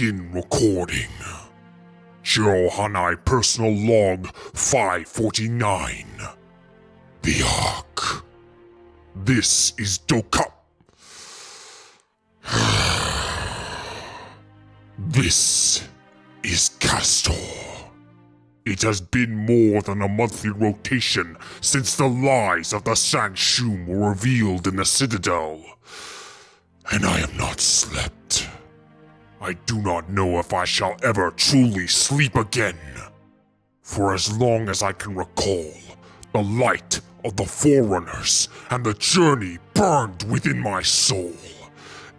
begin recording. Jiro Hanai Personal Log 549. The Ark. This is dokabs. This is Castor. It has been more than a monthly rotation since the lies of the Sanshum were revealed in the Citadel. And I have not slept. I do not know if I shall ever truly sleep again. For as long as I can recall, the light of the Forerunners and the journey burned within my soul,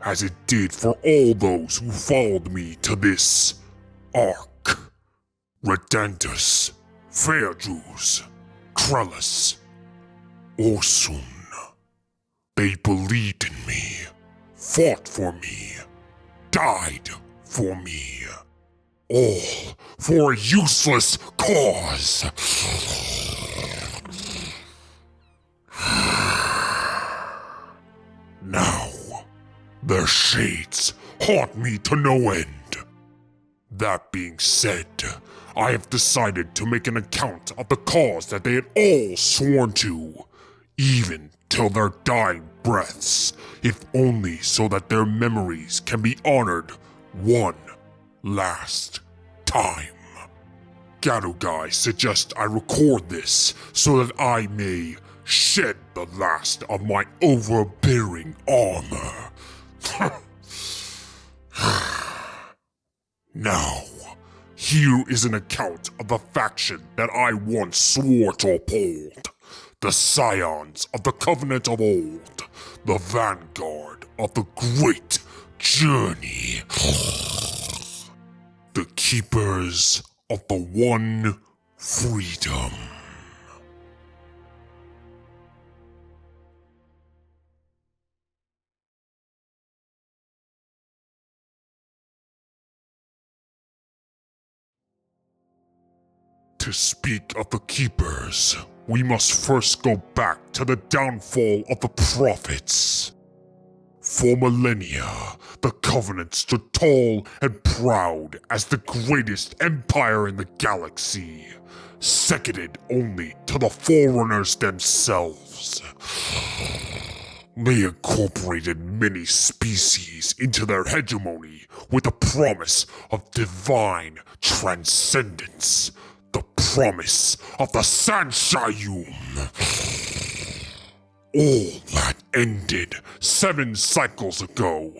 as it did for all those who followed me to this Ark. Redandus, Fairjus, Krellis, Orsun. They believed in me, fought for me, died for me, all for a useless cause. Now, their shades haunt me to no end. That being said, I have decided to make an account of the cause that they had all sworn to, even till their dying breaths, if only so that their memories can be honored one last time. Gadogai suggests I record this so that I may shed the last of my overbearing armor. Now, here is an account of the faction that I once swore to uphold. The scions of the Covenant of old, the vanguard of the great journey. The keepers of the one freedom. To speak of the Keepers, we must first go back to the downfall of the Prophets. For millennia, the Covenant stood tall and proud as the greatest empire in the galaxy, seconded only to the Forerunners themselves. They incorporated many species into their hegemony with the promise of divine transcendence. The promise of the Sanshayum. All that ended 7 cycles ago,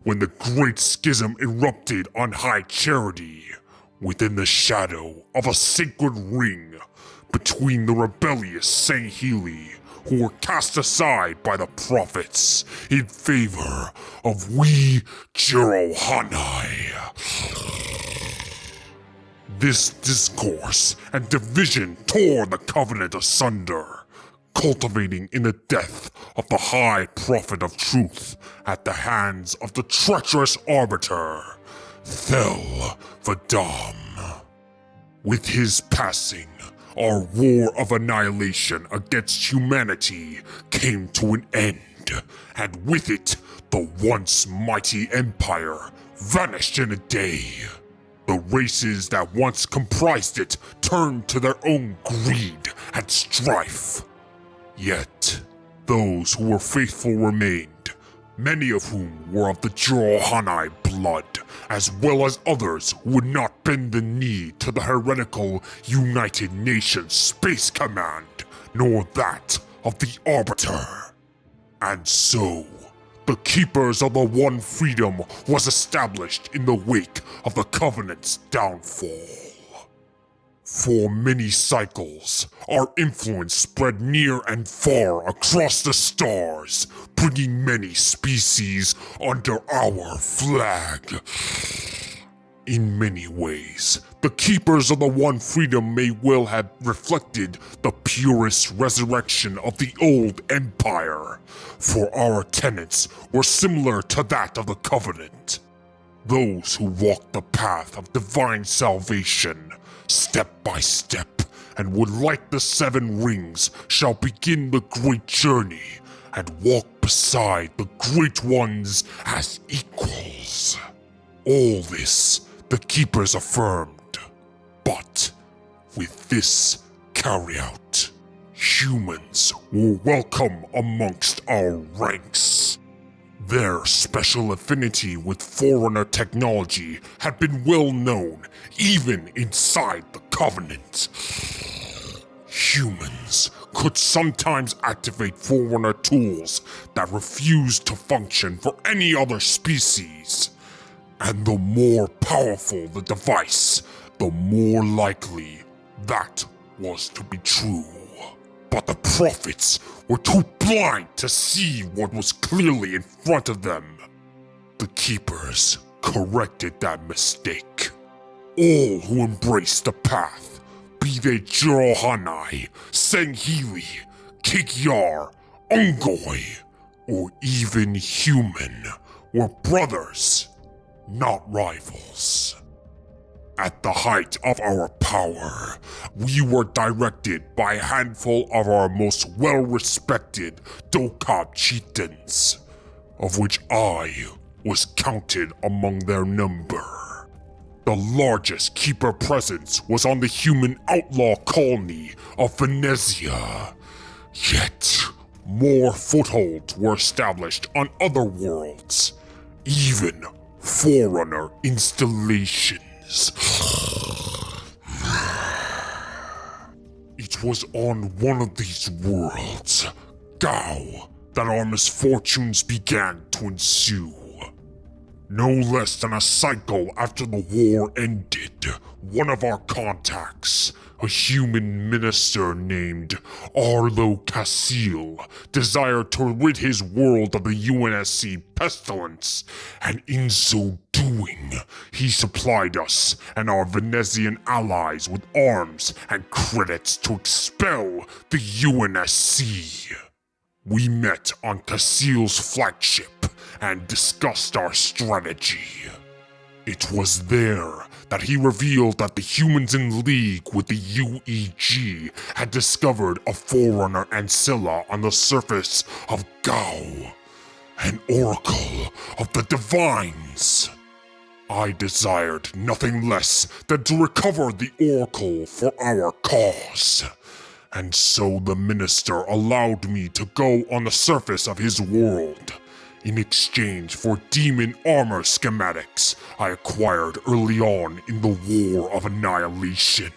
when the Great Schism erupted on High Charity, within the shadow of a sacred ring between the rebellious Sangheili, who were cast aside by the prophets in favor of we Jiro Hanai. This discourse and division tore the Covenant asunder, culminating in the death of the High Prophet of Truth at the hands of the treacherous Arbiter, Nakai Vodar. With his passing, our war of annihilation against humanity came to an end, and with it, the once mighty empire vanished in a day. The races that once comprised it turned to their own greed and strife. Yet, those who were faithful remained, many of whom were of the Jiro Hanai blood, as well as others who would not bend the knee to the heretical United Nations Space Command, nor that of the Arbiter. And so, the Keepers of the One Freedom was established in the wake of the Covenant's downfall. For many cycles, our influence spread near and far across the stars, bringing many species under our flag. In many ways, the Keepers of the One Freedom may well have reflected the purest resurrection of the old Empire, for our tenets were similar to that of the Covenant. Those who walked the path of divine salvation, step by step, and would light the 7 rings shall begin the great journey and walk beside the great ones as equals. All this the keepers affirmed, but with this carryout, humans were welcome amongst our ranks. Their special affinity with Forerunner technology had been well known even inside the Covenant. Humans could sometimes activate Forerunner tools that refused to function for any other species. And the more powerful the device, the more likely that was to be true. But the prophets were too blind to see what was clearly in front of them. The keepers corrected that mistake. All who embraced the path, be they Jirohanai, Senghili, Kikyar, Ungoi, or even human, were brothers, not rivals. At the height of our power, we were directed by a handful of our most well-respected dokab chieftains, of which I was counted among their number. The largest keeper presence was on the human outlaw colony of Venezia, yet more footholds were established on other worlds, even Forerunner installations. It was on one of these worlds, Gao, that our misfortunes began to ensue. No less than a cycle after the war ended, one of our contacts, a human minister named Arlo Casil, desired to rid his world of the UNSC pestilence, and in so doing, he supplied us and our Venezian allies with arms and credits to expel the UNSC. We met on Casil's flagship and discussed our strategy. It was there that he revealed that the humans in league with the UEG had discovered a Forerunner ancilla on the surface of Gao, an oracle of the divines. I desired nothing less than to recover the oracle for our cause, and so the minister allowed me to go on the surface of his world, in exchange for demon armor schematics I acquired early on in the War of Annihilation.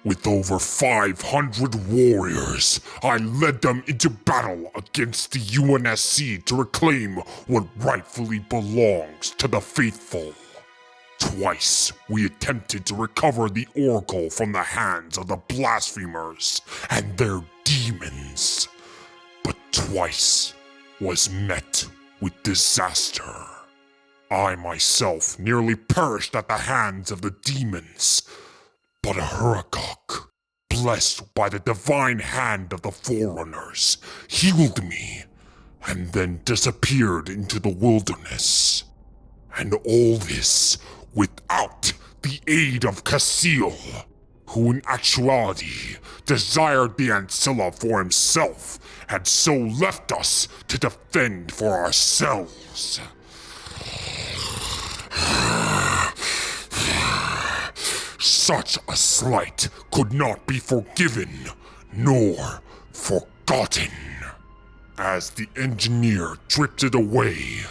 With over 500 warriors, I led them into battle against the UNSC to reclaim what rightfully belongs to the faithful. Twice we attempted to recover the oracle from the hands of the blasphemers and their demons, but twice was met with disaster. I myself nearly perished at the hands of the demons, but a Huragok, blessed by the divine hand of the Forerunners, healed me and then disappeared into the wilderness. And all this without the aid of Casil, who in actuality desired the ancilla for himself and so left us to defend for ourselves. Such a slight could not be forgiven nor forgotten. As the engineer drifted away,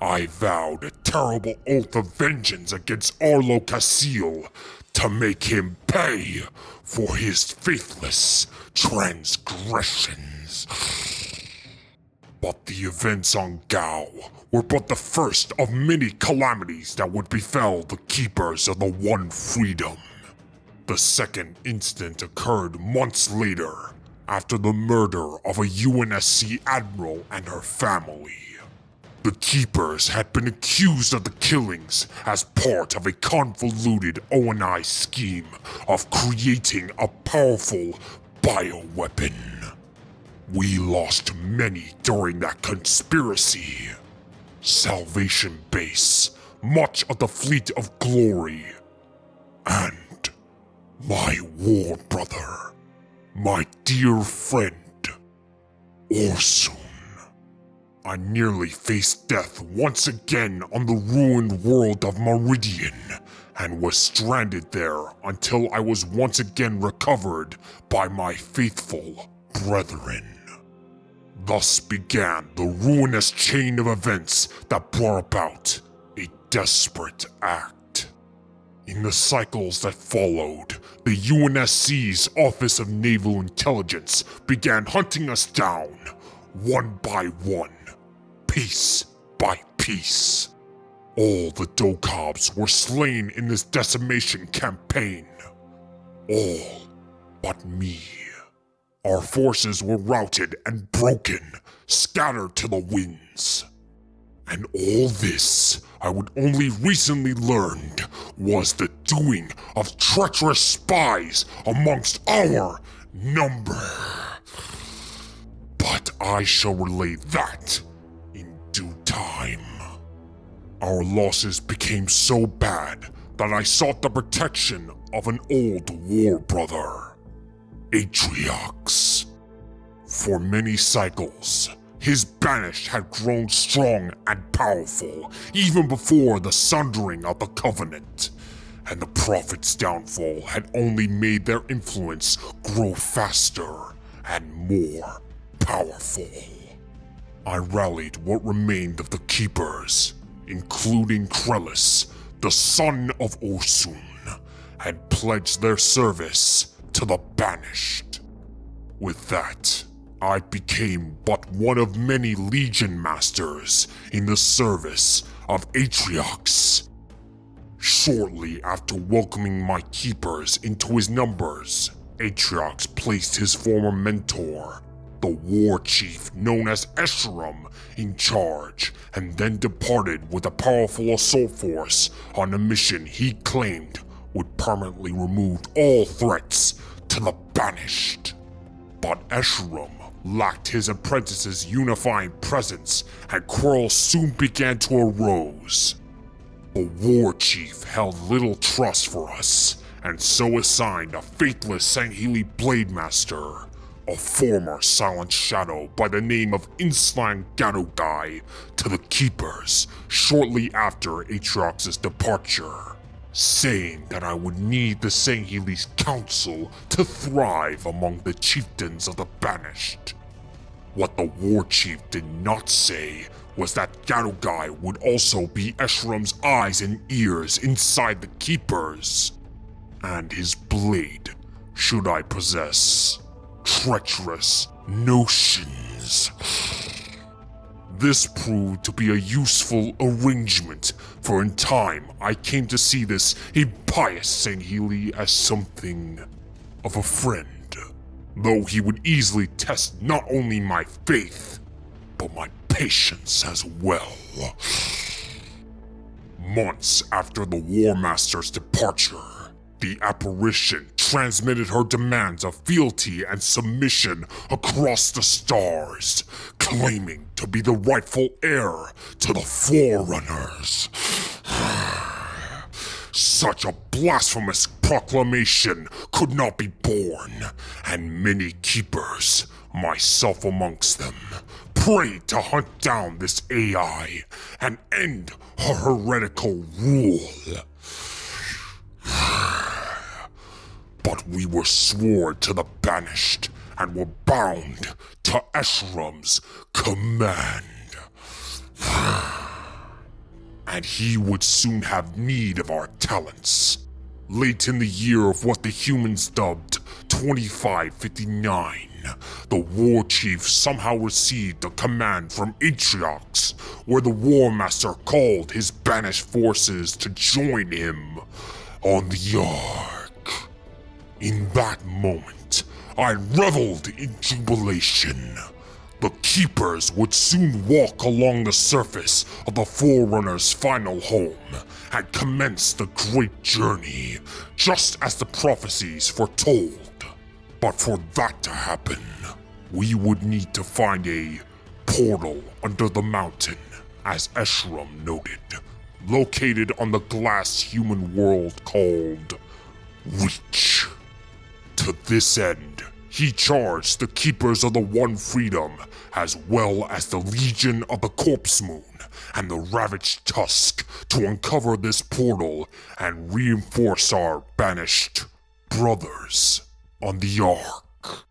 I vowed a terrible oath of vengeance against Arlo Casil to make him pay for his faithless transgressions. But the events on Gao were but the first of many calamities that would befell the keepers of the One Freedom. The second incident occurred months later, after the murder of a UNSC admiral and her family. The Keepers had been accused of the killings as part of a convoluted ONI scheme of creating a powerful bioweapon. We lost many during that conspiracy. Salvation Base, much of the Fleet of Glory, and my war brother, my dear friend, Orsun. I nearly faced death once again on the ruined world of Meridian, and was stranded there until I was once again recovered by my faithful brethren. Thus began the ruinous chain of events that brought about a desperate act. In the cycles that followed, the UNSC's Office of Naval Intelligence began hunting us down, one by one, piece by piece. All the dokabs were slain in this decimation campaign. All but me. Our forces were routed and broken, scattered to the winds. And all this, I would only recently learned, was the doing of treacherous spies amongst our number. But I shall relay that in due time. Our losses became so bad that I sought the protection of an old war brother, Atriox. For many cycles, his banished had grown strong and powerful even before the sundering of the Covenant, and the Prophet's downfall had only made their influence grow faster and more powerful. I rallied what remained of the Keepers, including Krellis, the son of Orsun, and pledged their service to the Banished. With that, I became but one of many Legion Masters in the service of Atriox. Shortly after welcoming my Keepers into his numbers, Atriox placed his former mentor, the war chief known as Escharum, in charge, and then departed with a powerful assault force on a mission he claimed would permanently remove all threats to the Banished. But Escharum lacked his apprentice's unifying presence, and quarrels soon began to arise. The war chief held little trust for us, and so assigned a faithless Sangheili Blade Master, a former Silent Shadow by the name of Inslang Gadogai, to the Keepers shortly after Atriox's departure, saying that I would need the Sangheili's council to thrive among the chieftains of the Banished. What the war chief did not say was that Gadogai would also be Escherum's eyes and ears inside the Keepers, and his blade, should I possess treacherous notions. This proved to be a useful arrangement, for in time I came to see this impious Sangheili as something of a friend, though he would easily test not only my faith, but my patience as well. Months after the War Master's departure, the apparition transmitted her demands of fealty and submission across the stars, claiming to be the rightful heir to the Forerunners. Such a blasphemous proclamation could not be borne, and many Keepers, myself amongst them, prayed to hunt down this AI and end her heretical rule. But we were sworn to the Banished and were bound to Escherum's command. And he would soon have need of our talents. Late in the year of what the humans dubbed 2559, the war chief somehow received a command from Atriox, where the War Master called his banished forces to join him on the Ark. In that moment, I reveled in jubilation. The Keepers would soon walk along the surface of the Forerunner's final home and commence the great journey, just as the prophecies foretold. But for that to happen, we would need to find a portal under the mountain, as Escharum noted, located on the glass human world called Reach. To this end, he charged the Keepers of the One Freedom as well as the Legion of the Corpse Moon and the Ravaged Tusk, to uncover this portal and reinforce our banished brothers on the Ark.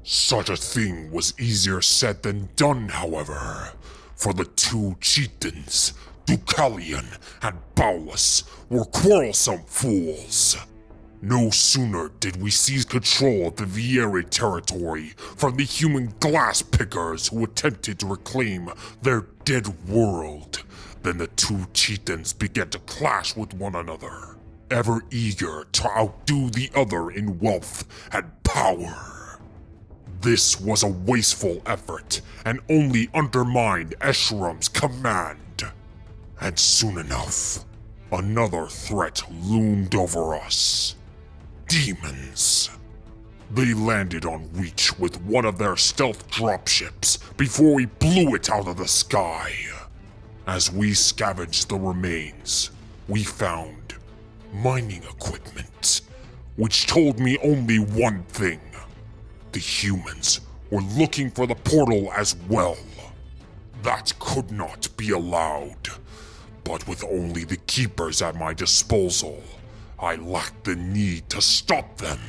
Such a thing was easier said than done, however, for the two chieftains, Deucalion and Baulus, were quarrelsome fools. No sooner did we seize control of the Vieri territory from the human glass pickers who attempted to reclaim their dead world than the two chieftains began to clash with one another, ever eager to outdo the other in wealth and power. This was a wasteful effort and only undermined Escherum's command. And soon enough, another threat loomed over us. Demons. They landed on Reach with one of their stealth dropships before we blew it out of the sky. As we scavenged the remains, we found mining equipment, which told me only one thing. The humans were looking for the portal as well. That could not be allowed. But with only the keepers at my disposal, I lacked the need to stop them.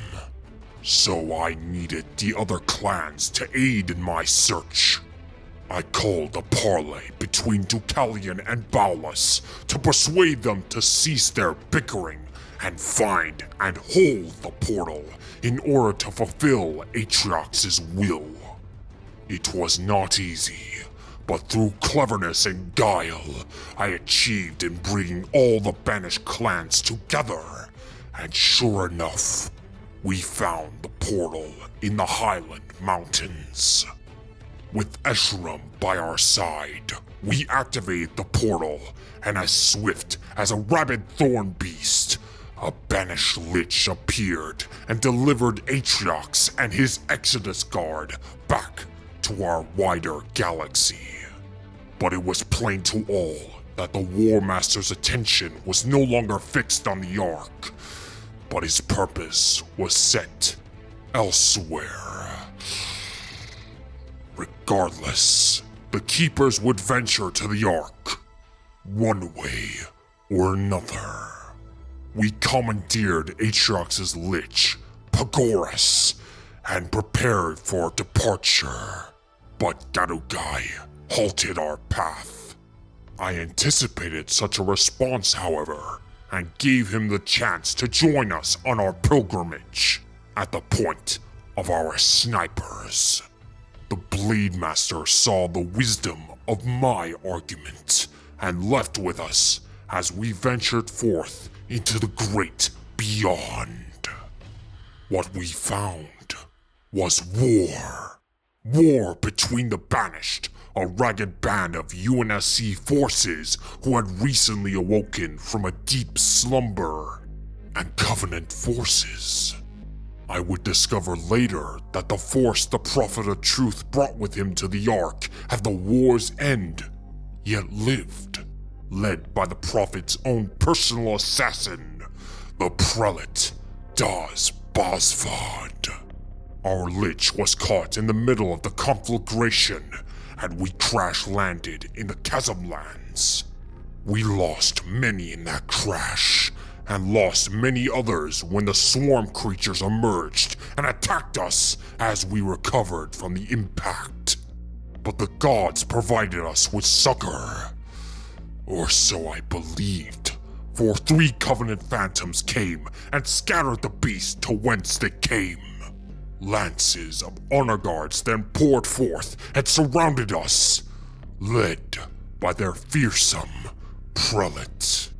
So I needed the other clans to aid in my search. I called a parley between Deucalion and Baulus to persuade them to cease their bickering and find and hold the portal in order to fulfill Atriox's will. It was not easy, but through cleverness and guile, I achieved in bringing all the banished clans together, and sure enough, we found the portal in the Highland Mountains. With Escherum by our side, we activated the portal, and as swift as a rabid thorn beast, a banished lich appeared and delivered Atriox and his Exodus Guard back to our wider galaxy. But it was plain to all that the War Master's attention was no longer fixed on the Ark, but his purpose was set elsewhere. Regardless, the Keepers would venture to the Ark, one way or another. We commandeered Atriox's lich, Pagoras, and prepared for departure. But Garugai halted our path. I anticipated such a response, however, and gave him the chance to join us on our pilgrimage at the point of our snipers. The Blade Master saw the wisdom of my argument and left with us as we ventured forth into the great beyond. What we found was war. War between the Banished, a ragged band of UNSC forces who had recently awoken from a deep slumber, and Covenant forces. I would discover later that the force the Prophet of Truth brought with him to the Ark at the war's end, yet lived, led by the Prophet's own personal assassin, the Prelate Daz Bosvad. Our lich was caught in the middle of the conflagration, and we crash-landed in the Chasmlands. We lost many in that crash, and lost many others when the swarm creatures emerged and attacked us as we recovered from the impact. But the gods provided us with succor. Or so I believed, for 3 Covenant phantoms came and scattered the beast to whence they came. Lances of honor guards then poured forth and surrounded us, led by their fearsome prelate.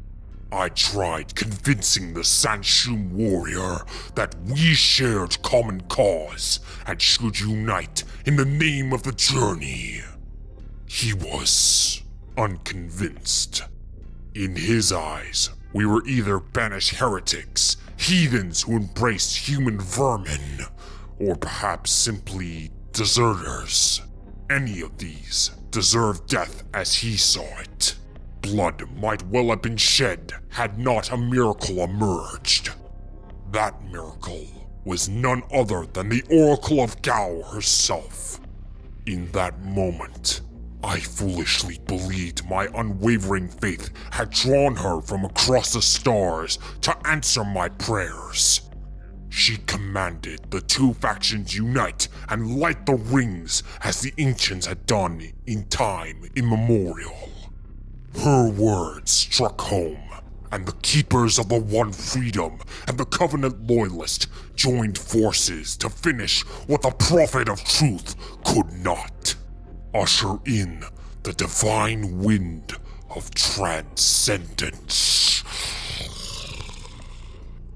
I tried convincing the Sanshum warrior that we shared common cause and should unite in the name of the journey. He was unconvinced. In his eyes, we were either banished heretics, heathens who embraced human vermin, or perhaps simply deserters. Any of these deserved death as he saw it. Blood might well have been shed had not a miracle emerged. That miracle was none other than the Oracle of Gao herself. In that moment, I foolishly believed my unwavering faith had drawn her from across the stars to answer my prayers. She commanded the two factions unite and light the rings as the ancients had done in time immemorial. Her words struck home, and the Keepers of the One Freedom and the Covenant Loyalists joined forces to finish what the Prophet of Truth could not. Usher in the divine wind of transcendence.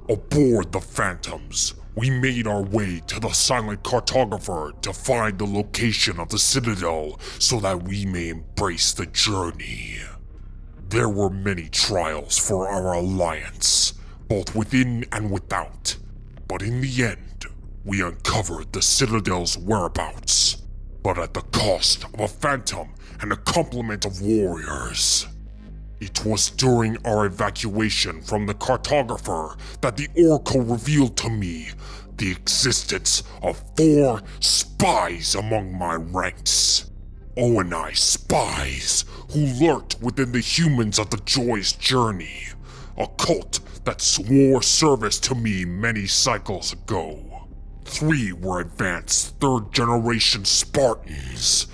Aboard the Phantoms, we made our way to the Silent Cartographer to find the location of the Citadel so that we may embrace the journey. There were many trials for our alliance, both within and without, but in the end, we uncovered the Citadel's whereabouts, but at the cost of a phantom and a complement of warriors. It was during our evacuation from the Cartographer that the Oracle revealed to me the existence of 4 spies among my ranks. Owenai spies who lurked within the humans of the Joy's journey, a cult that swore service to me many cycles ago. 3 were advanced 3rd generation Spartans,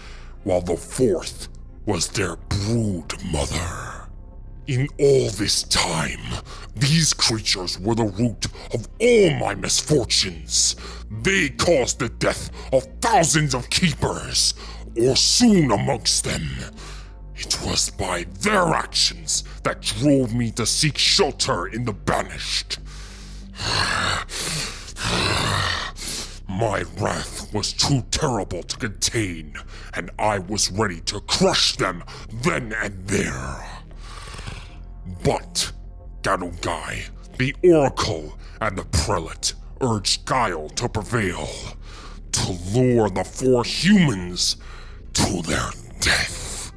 while the 4th was their brood mother. In all this time, these creatures were the root of all my misfortunes. They caused the death of thousands of keepers, or soon amongst them. It was by their actions that drove me to seek shelter in the Banished. My wrath was too terrible to contain, and I was ready to crush them then and there. But Gadungai, the Oracle, and the Prelate urged guile to prevail, to lure the 4 humans to their death.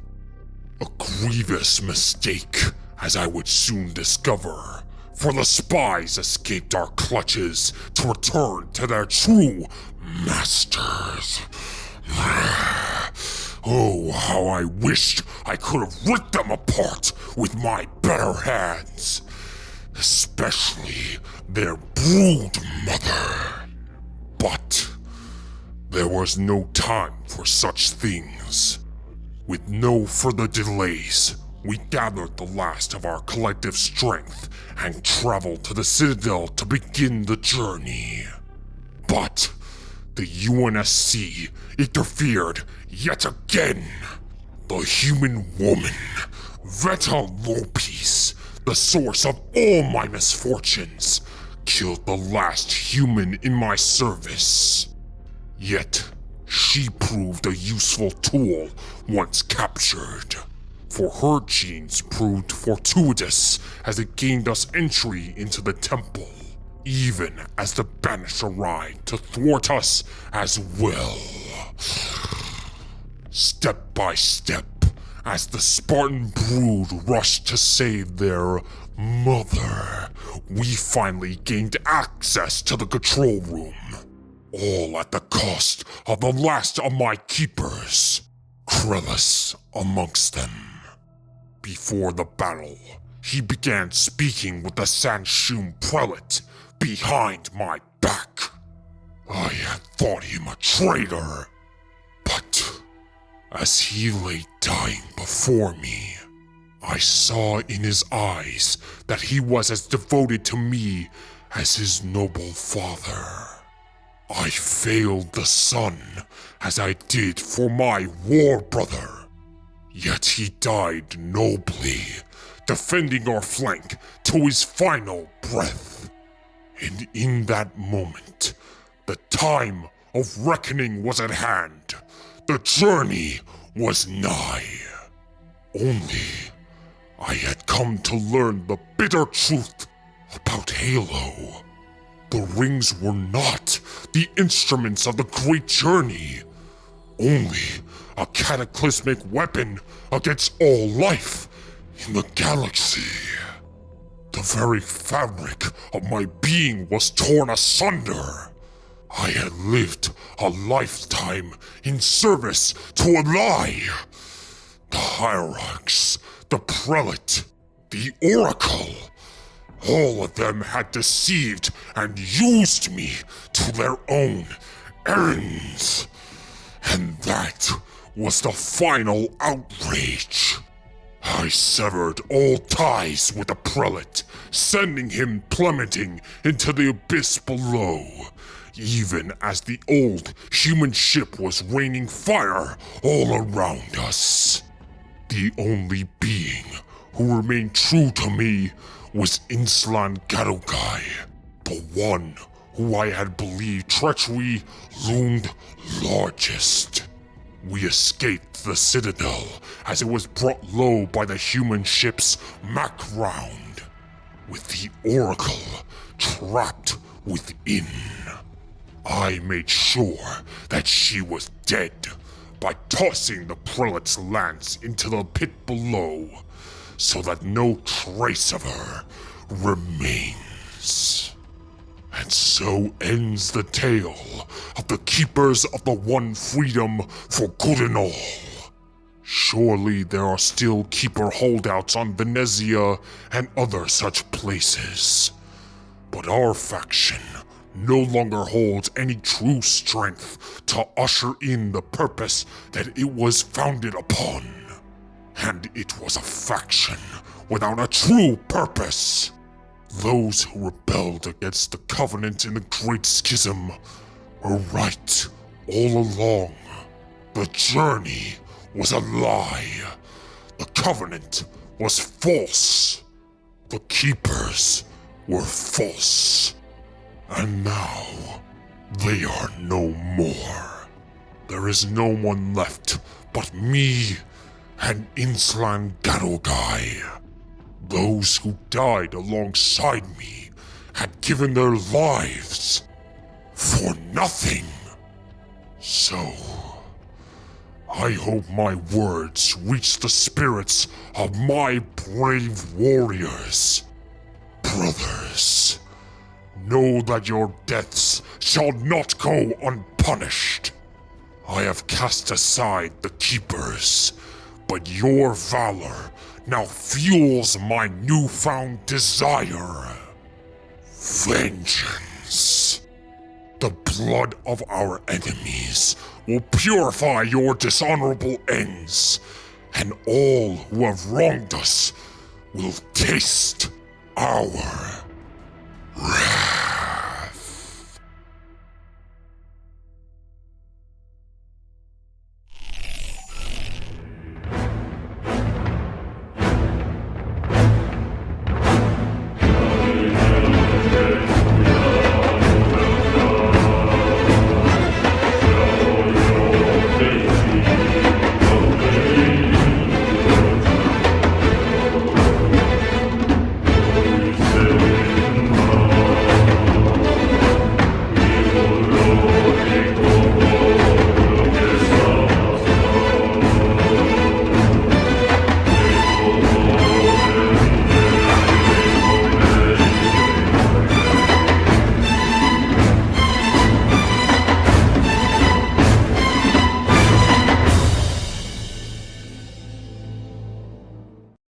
A grievous mistake, as I would soon discover, for the spies escaped our clutches to return to their true masters. Oh, how I wished I could have ripped them apart with my better hands, especially their brood mother. But there was no time for such things. With no further delays, we gathered the last of our collective strength and traveled to the Citadel to begin the journey. But the UNSC interfered yet again. The human woman, Veta Lopez, the source of all my misfortunes, killed the last human in my service. Yet, she proved a useful tool once captured, for her genes proved fortuitous as it gained us entry into the temple, even as the Banished arrived to thwart us as well. Step by step, as the Spartan brood rushed to save their mother, we finally gained access to the control room. All at the cost of the last of my keepers, Krellis amongst them. Before the battle, he began speaking with the Sanshum Prelate behind my back. I had thought him a traitor, but as he lay dying before me, I saw in his eyes that he was as devoted to me as his noble father. I failed the son as I did for my war brother, yet he died nobly, defending our flank to his final breath. And in that moment, the time of reckoning was at hand. The journey was nigh. Only I had come to learn the bitter truth about Halo. The rings were not the instruments of the great journey, only a cataclysmic weapon against all life in the galaxy. The very fabric of my being was torn asunder. I had lived a lifetime in service to a lie. The hierarchs, the prelate, the oracle, all of them had deceived and used me to their own ends. And that was the final outrage. I severed all ties with the prelate, sending him plummeting into the abyss below, even as the old human ship was raining fire all around us. The only being who remained true to me was Inslan Gadogai, the one who I had believed treachery loomed largest. We escaped the Citadel as it was brought low by the human ship's Mac round, with the Oracle trapped within. I made sure that she was dead by tossing the prelate's lance into the pit below, so that no trace of her remains. And so ends the tale of the Keepers of the One Freedom for good and all. Surely there are still Keeper holdouts on Venezia and other such places. But our faction no longer holds any true strength to usher in the purpose that it was founded upon. And it was a faction without a true purpose. Those who rebelled against the Covenant in the Great Schism were right all along. The journey was a lie. The Covenant was false. The Keepers were false. And now, they are no more. There is no one left but me and Inslan Gadogai. Those who died alongside me had given their lives for nothing. So, I hope my words reach the spirits of my brave warriors. Brothers, know that your deaths shall not go unpunished. I have cast aside the Keepers, but your valor now fuels my newfound desire. Vengeance. The blood of our enemies will purify your dishonorable ends, and all who have wronged us will taste our wrath.